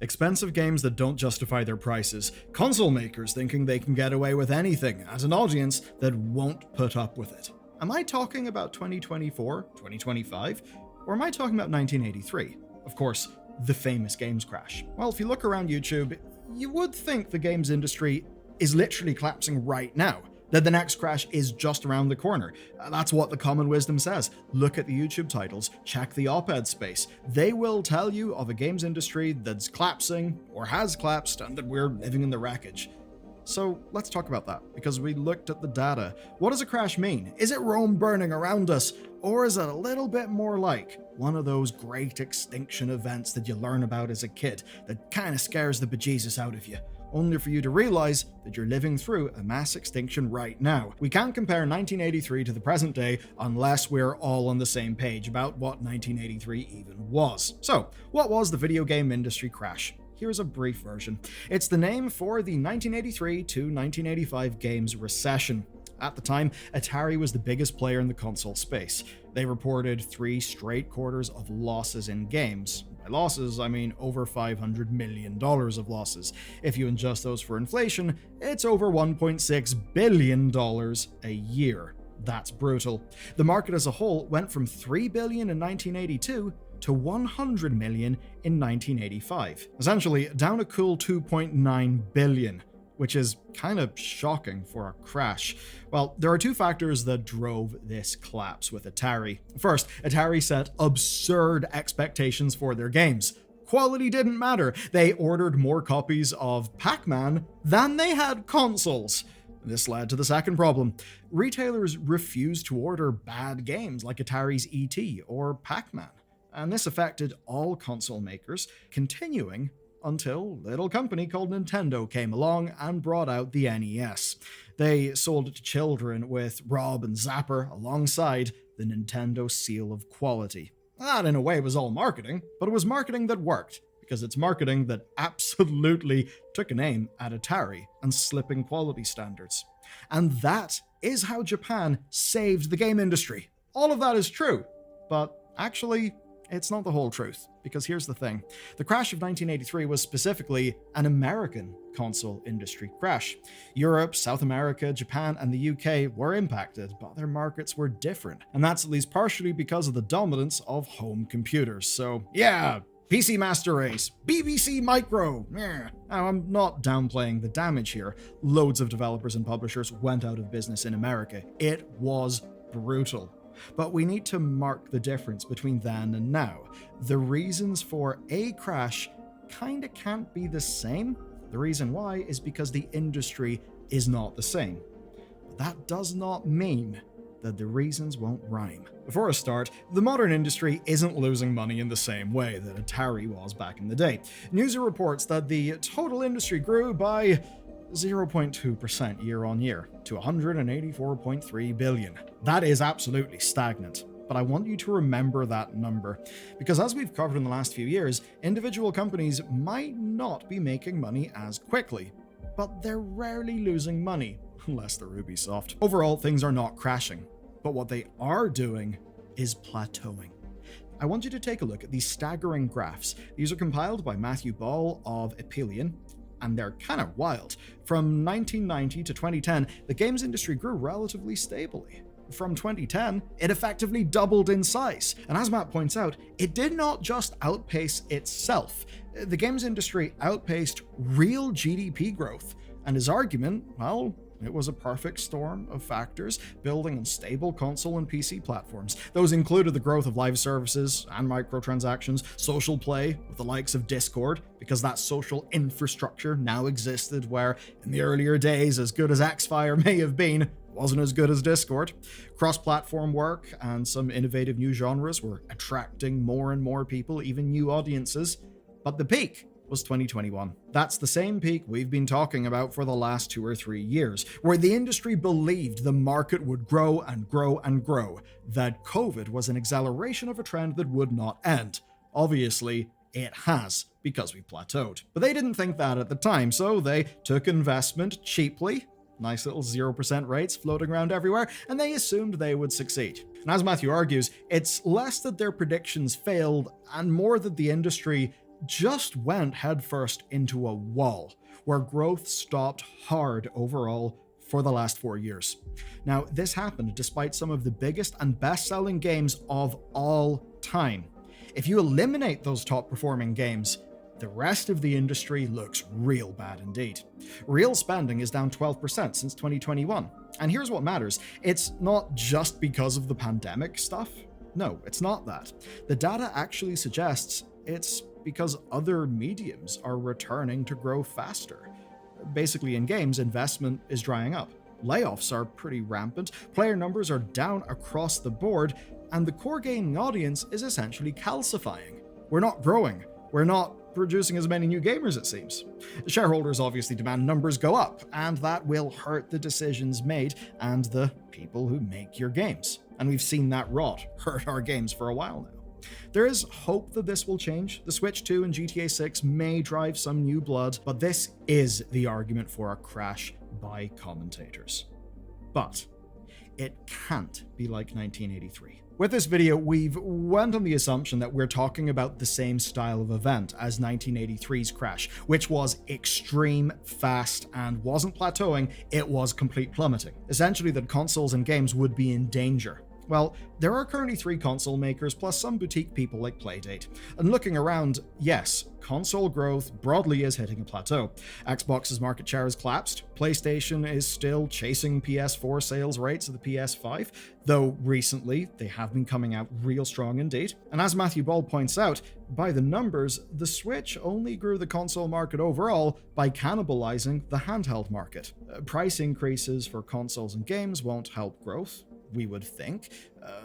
Expensive games that don't justify their prices, console makers thinking they can get away with anything, and an audience that won't put up with it. Am I talking about 2024, 2025, or am I talking about 1983? Of course, the famous games crash. Well, if you look around YouTube, you would think the games industry is literally collapsing right now, that the next crash is just around the corner. That's what the common wisdom says. Look at the YouTube titles, check the op-ed space. They will tell you of a games industry that's collapsing or has collapsed and that we're living in the wreckage. So let's talk about that, because we looked at the data. What does a crash mean? Is it Rome burning around us? Or is it a little bit more like one of those great extinction events that you learn about as a kid that kind of scares the bejesus out of you, only for you to realize that you're living through a mass extinction right now? We can't compare 1983 to the present day unless we're all on the same page about what 1983 even was. So, what was the video game industry crash? Here's a brief version. It's the name for the 1983 to 1985 games recession. At the time, Atari was the biggest player in the console space. They reported 3 straight quarters of losses in games. By losses, I mean over $500 million of losses. If you adjust those for inflation, it's over $1.6 billion a year. That's brutal. The market as a whole went from $3 billion in 1982 to $100 million in 1985. Essentially, down a cool $2.9 billion. Which is kind of shocking for a crash. Well, there are 2 factors that drove this collapse with Atari. First, Atari set absurd expectations for their games. Quality didn't matter. They ordered more copies of Pac-Man than they had consoles. This led to the second problem. Retailers refused to order bad games like Atari's E.T. or Pac-Man. And this affected all console makers, continuing until a little company called Nintendo came along and brought out the NES. They sold it to children with Rob and Zapper alongside the Nintendo seal of quality. That, in a way, was all marketing, but it was marketing that worked, because it's marketing that absolutely took an aim at Atari and slipping quality standards. And that is how Japan saved the game industry. All of that is true, but actually, it's not the whole truth, because here's the thing. The crash of 1983 was specifically an American console industry crash. Europe, South America, Japan, and the UK were impacted, but their markets were different. And that's at least partially because of the dominance of home computers. So, yeah, PC Master Race, BBC Micro. Now, I'm not downplaying the damage here. Loads of developers and publishers went out of business in America. It was brutal. But we need to mark the difference between then and now. The reasons for a crash kinda can't be the same. The reason why is because the industry is not the same. But that does not mean that the reasons won't rhyme. Before I start, the modern industry isn't losing money in the same way that Atari was back in the day. Newser reports that the total industry grew by 0.2% year on year to $184.3 billion. That is absolutely stagnant, but I want you to remember that number, because as we've covered in the last few years, individual companies might not be making money as quickly, but they're rarely losing money, unless they're Ubisoft. Overall, things are not crashing, but what they are doing is plateauing. I want you to take a look at these staggering graphs. These are compiled by Matthew Ball of Epilion, and they're kind of wild. From 1990 to 2010, the games industry grew relatively stably. From 2010, it effectively doubled in size. And as Matt points out, it did not just outpace itself. The games industry outpaced real GDP growth. And his argument, well, it was a perfect storm of factors building on stable console and PC platforms. Those included the growth of live services and microtransactions, social play with the likes of Discord, because that social infrastructure now existed where, in the earlier days, as good as Xfire may have been, wasn't as good as Discord. Cross-platform work and some innovative new genres were attracting more and more people, even new audiences. But the peak was 2021. That's the same peak we've been talking about for the last 2 or 3 years, where the industry believed the market would grow and grow and grow, that COVID was an acceleration of a trend that would not end. Obviously, it has, because we plateaued. But they didn't think that at the time, so they took investment cheaply, nice little 0% rates floating around everywhere, and they assumed they would succeed. And as Matthew argues, it's less that their predictions failed and more that the industry just went headfirst into a wall where growth stopped hard overall for the last 4 years. Now, this happened despite some of the biggest and best-selling games of all time. If you eliminate those top-performing games, the rest of the industry looks real bad indeed. Real spending is down 12% since 2021. And here's what matters. It's not just because of the pandemic stuff. No, it's not that. The data actually suggests it's because other mediums are returning to grow faster. Basically, in games, investment is drying up. Layoffs are pretty rampant, player numbers are down across the board, and the core gaming audience is essentially calcifying. We're not growing. We're not producing as many new gamers, it seems. Shareholders obviously demand numbers go up, and that will hurt the decisions made and the people who make your games. And we've seen that rot hurt our games for a while now. There is hope that this will change. The Switch 2 and GTA 6 may drive some new blood, but this is the argument for a crash by commentators. But it can't be like 1983. With this video, we've went on the assumption that we're talking about the same style of event as 1983's crash, which was extreme, fast, and wasn't plateauing, it was complete plummeting. Essentially, that consoles and games would be in danger. Well, there are currently 3 console makers plus some boutique people like Playdate. And looking around, yes, console growth broadly is hitting a plateau. Xbox's market share has collapsed. PlayStation is still chasing PS4 sales rates of the PS5, though recently they have been coming out real strong indeed. And as Matthew Ball points out, by the numbers, the Switch only grew the console market overall by cannibalizing the handheld market. Price increases for consoles and games won't help growth, we would think.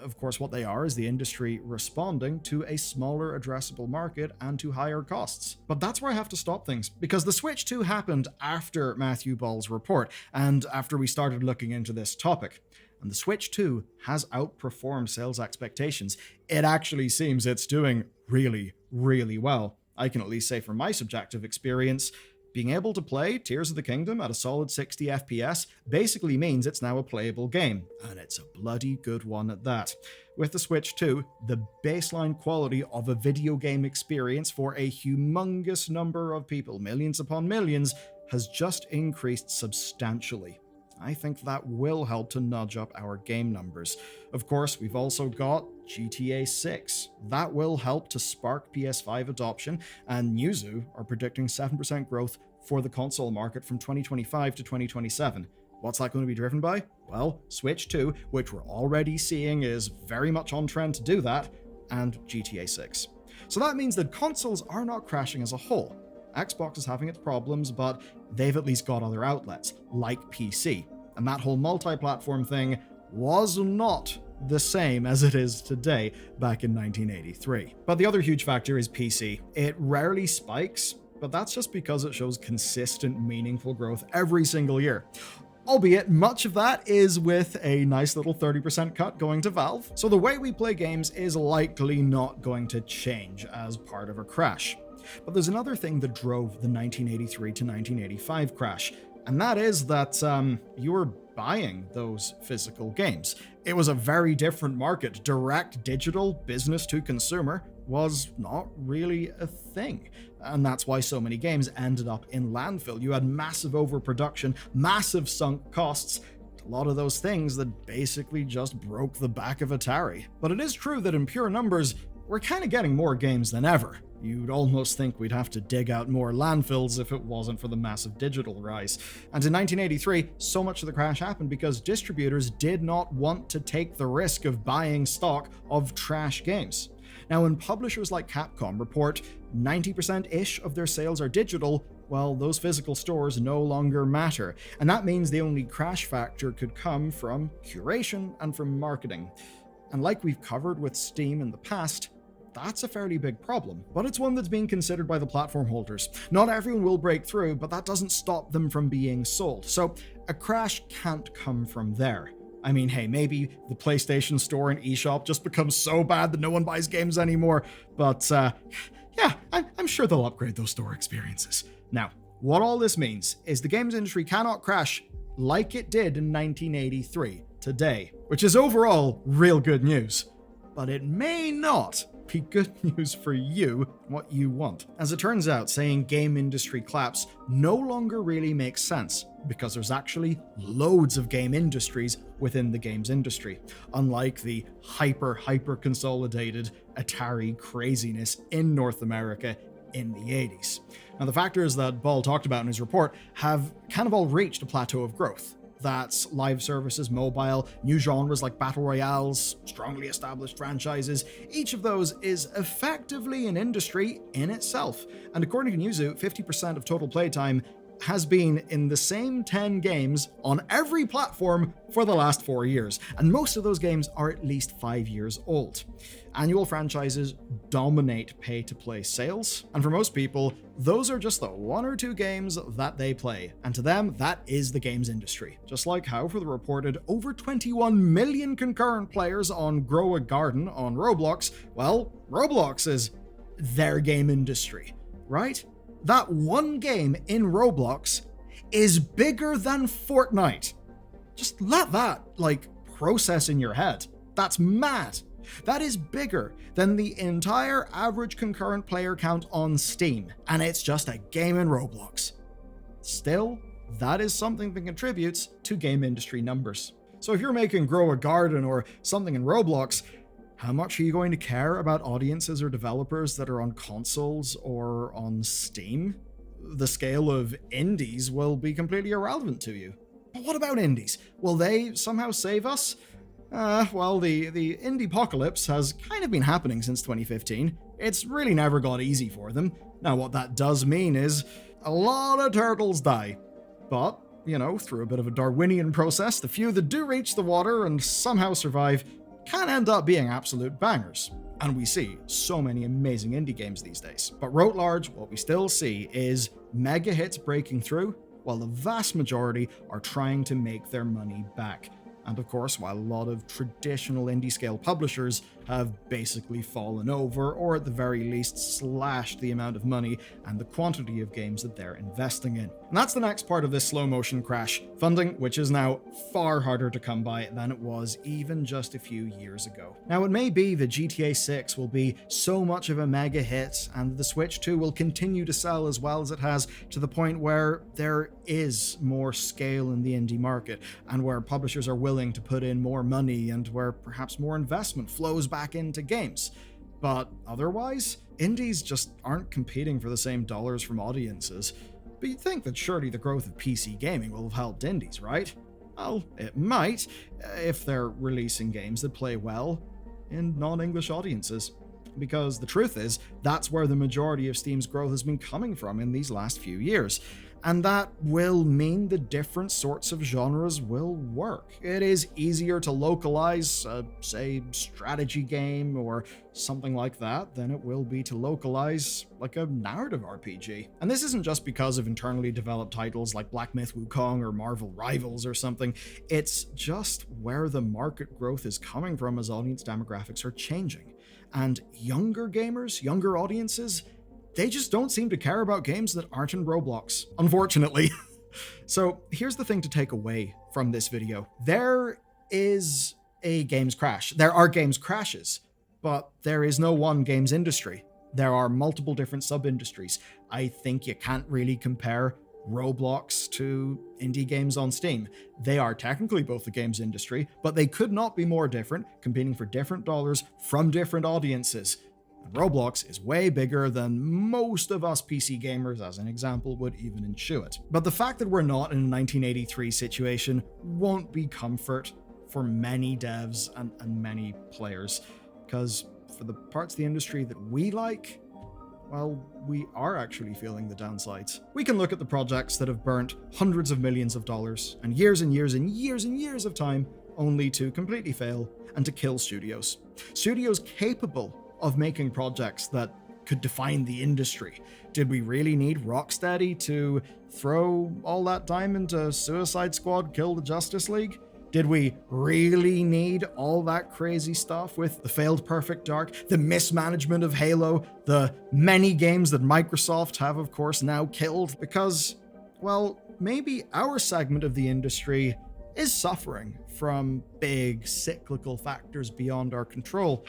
Of course, what they are is the industry responding to a smaller addressable market and to higher costs. But that's where I have to stop things, because the Switch 2 happened after Matthew Ball's report and after we started looking into this topic. And the Switch 2 has outperformed sales expectations. It actually seems it's doing really, really well. I can at least say from my subjective experience, being able to play Tears of the Kingdom at a solid 60 FPS basically means it's now a playable game, and it's a bloody good one at that. With the Switch 2, the baseline quality of a video game experience for a humongous number of people, millions upon millions, has just increased substantially. I think that will help to nudge up our game numbers. Of course, we've also got GTA 6. That will help to spark PS5 adoption, and Newzoo are predicting 7% growth for the console market from 2025 to 2027. What's that going to be driven by? Well, Switch 2, which we're already seeing is very much on trend to do that, and GTA 6. So that means that consoles are not crashing as a whole. Xbox is having its problems, but they've at least got other outlets, like PC. And that whole multi-platform thing was not the same as it is today back in 1983. But the other huge factor is PC. It rarely spikes, but that's just because it shows consistent, meaningful growth every single year. Albeit, much of that is with a nice little 30% cut going to Valve. So the way we play games is likely not going to change as part of a crash. But there's another thing that drove the 1983 to 1985 crash, and that is that you were buying those physical games. It was a very different market. Direct digital business to consumer was not really a thing. And that's why so many games ended up in landfill. You had massive overproduction, massive sunk costs, a lot of those things that basically just broke the back of Atari. But it is true that in pure numbers, we're kind of getting more games than ever. You'd almost think we'd have to dig out more landfills if it wasn't for the massive digital rise. And in 1983, so much of the crash happened because distributors did not want to take the risk of buying stock of trash games. Now, when publishers like Capcom report 90%-ish of their sales are digital, well, those physical stores no longer matter. And that means the only crash factor could come from curation and from marketing. And like we've covered with Steam in the past, that's a fairly big problem, but it's one that's being considered by the platform holders. Not everyone will break through, but that doesn't stop them from being sold. So a crash can't come from there. I mean, hey, maybe the PlayStation Store and eShop just becomes so bad that no one buys games anymore, but yeah, I'm sure they'll upgrade those store experiences. Now, what all this means is the games industry cannot crash like it did in 1983 today, which is overall real good news. But it may not be good news for you, what you want. As it turns out, saying game industry collapse no longer really makes sense, because there's actually loads of game industries within the games industry, unlike the hyper consolidated Atari craziness in North America in the 80s. Now, the factors that Ball talked about in his report have kind of all reached a plateau of growth. That's live services, mobile, new genres like battle royales, strongly established franchises. Each of those is effectively an industry in itself. And according to Newzoo, 50% of total playtime has been in the same 10 games on every platform for the last 4 years, and most of those games are at least 5 years old. Annual franchises dominate pay-to-play sales, and for most people, those are just the 1 or 2 games that they play, and to them, that is the games industry. Just like how for the reported over 21 million concurrent players on Grow a Garden on Roblox, well, Roblox is their game industry, right? That one game in Roblox is bigger than Fortnite. Just let that, process in your head. That's mad. That is bigger than the entire average concurrent player count on Steam, and it's just a game in Roblox. Still, that is something that contributes to game industry numbers. So if you're making Grow a Garden or something in Roblox, how much are you going to care about audiences or developers that are on consoles or on Steam? The scale of indies will be completely irrelevant to you. But what about indies? Will they somehow save us? Well, the indie apocalypse has kind of been happening since 2015. It's really never got easy for them. Now, what that does mean is a lot of turtles die. But, through a bit of a Darwinian process, the few that do reach the water and somehow survive can end up being absolute bangers. And we see so many amazing indie games these days. But writ large, what we still see is mega hits breaking through, while the vast majority are trying to make their money back. And of course, while a lot of traditional indie scale publishers have basically fallen over, or at the very least slashed the amount of money and the quantity of games that they're investing in. And that's the next part of this slow motion crash, funding, which is now far harder to come by than it was even just a few years ago. Now, it may be that GTA 6 will be so much of a mega hit, and the Switch 2 will continue to sell as well as it has, to the point where there is more scale in the indie market, and where publishers are willing to put in more money, and where perhaps more investment flows back into games. But otherwise, indies just aren't competing for the same dollars from audiences. But you'd think that surely the growth of PC gaming will have helped indies, right? Well, it might, if they're releasing games that play well in non-English audiences. Because the truth is, that's where the majority of Steam's growth has been coming from in these last few years. And that will mean the different sorts of genres will work. It is easier to localize, say, strategy game or something like that than it will be to localize like a narrative RPG. And this isn't just because of internally developed titles like Black Myth Wukong or Marvel Rivals or something. It's just where the market growth is coming from as audience demographics are changing. And younger gamers, younger audiences, they just don't seem to care about games that aren't in Roblox, unfortunately. So here's the thing to take away from this video. There is a games crash. There are games crashes, but there is no one games industry. There are multiple different sub-industries. I think you can't really compare Roblox to indie games on Steam. They are technically both the games industry, but they could not be more different, competing for different dollars from different audiences. And Roblox is way bigger than most of us PC gamers, as an example, would even intuit. But the fact that we're not in a 1983 situation won't be comfort for many devs and many players, because for the parts of the industry that we like, well, we are actually feeling the downsides. We can look at the projects that have burnt hundreds of millions of dollars and years and years and years and years of time only to completely fail and to kill studios. Studios capable of making projects that could define the industry. Did we really need Rocksteady to throw all that time into Suicide Squad, Kill the Justice League? Did we really need all that crazy stuff with the failed Perfect Dark, the mismanagement of Halo, the many games that Microsoft have, of course, now killed? Because, well, maybe our segment of the industry is suffering from big cyclical factors beyond our control.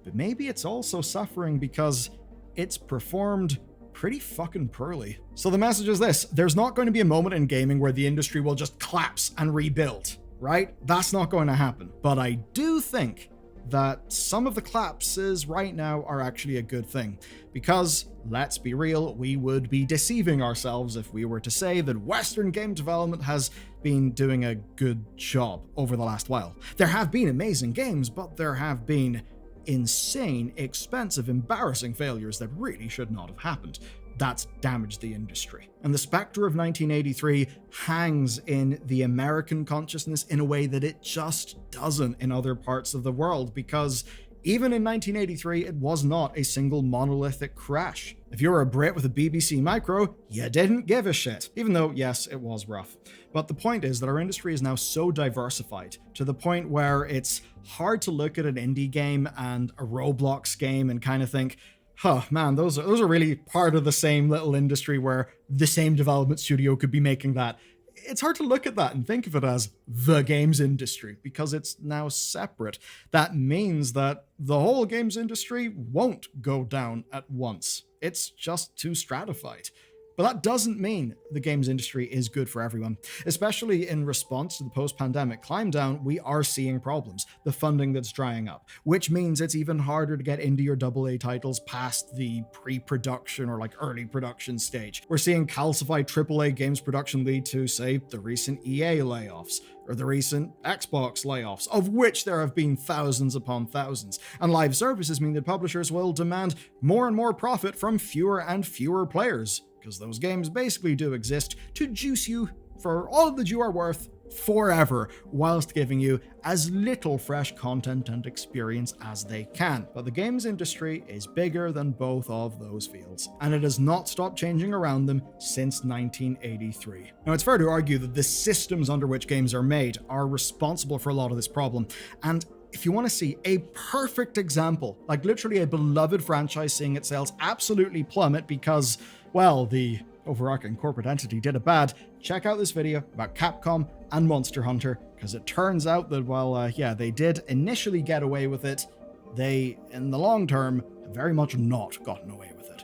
but maybe it's also suffering because it's performed pretty fucking poorly. So the message is this: there's not going to be a moment in gaming where the industry will just collapse and rebuild, right? That's not going to happen. But I do think that some of the collapses right now are actually a good thing, because let's be real, we would be deceiving ourselves if we were to say that Western game development has been doing a good job over the last while. There have been amazing games, but there have been insane, expensive, embarrassing failures that really should not have happened. That's damaged the industry. And the specter of 1983 hangs in the American consciousness in a way that it just doesn't in other parts of the world, because even in 1983, it was not a single monolithic crash. If you were a Brit with a BBC Micro, you didn't give a shit, even though, yes, it was rough. But the point is that our industry is now so diversified to the point where it's hard to look at an indie game and a Roblox game and kind of think, huh, man, those are really part of the same little industry where the same development studio could be making that. It's hard to look at that and think of it as the games industry because it's now separate. That means that the whole games industry won't go down at once. It's just too stratified. But that doesn't mean the games industry is good for everyone. Especially in response to the post-pandemic climb down, we are seeing problems. The funding that's drying up, which means it's even harder to get indie or AA titles past the pre-production or like early production stage. We're seeing calcified AAA games production lead to, say, the recent EA layoffs, or the recent Xbox layoffs, of which there have been thousands upon thousands. And live services mean that publishers will demand more and more profit from fewer and fewer players, because those games basically do exist to juice you for all that you are worth forever, whilst giving you as little fresh content and experience as they can. But the games industry is bigger than both of those fields, and it has not stopped changing around them since 1983. Now, it's fair to argue that the systems under which games are made are responsible for a lot of this problem, and if you want to see a perfect example, like literally a beloved franchise seeing its sales absolutely plummet because, well, the overarching corporate entity did it bad, check out this video about Capcom and Monster Hunter, because it turns out that while, they did initially get away with it, they, in the long term, have very much not gotten away with it.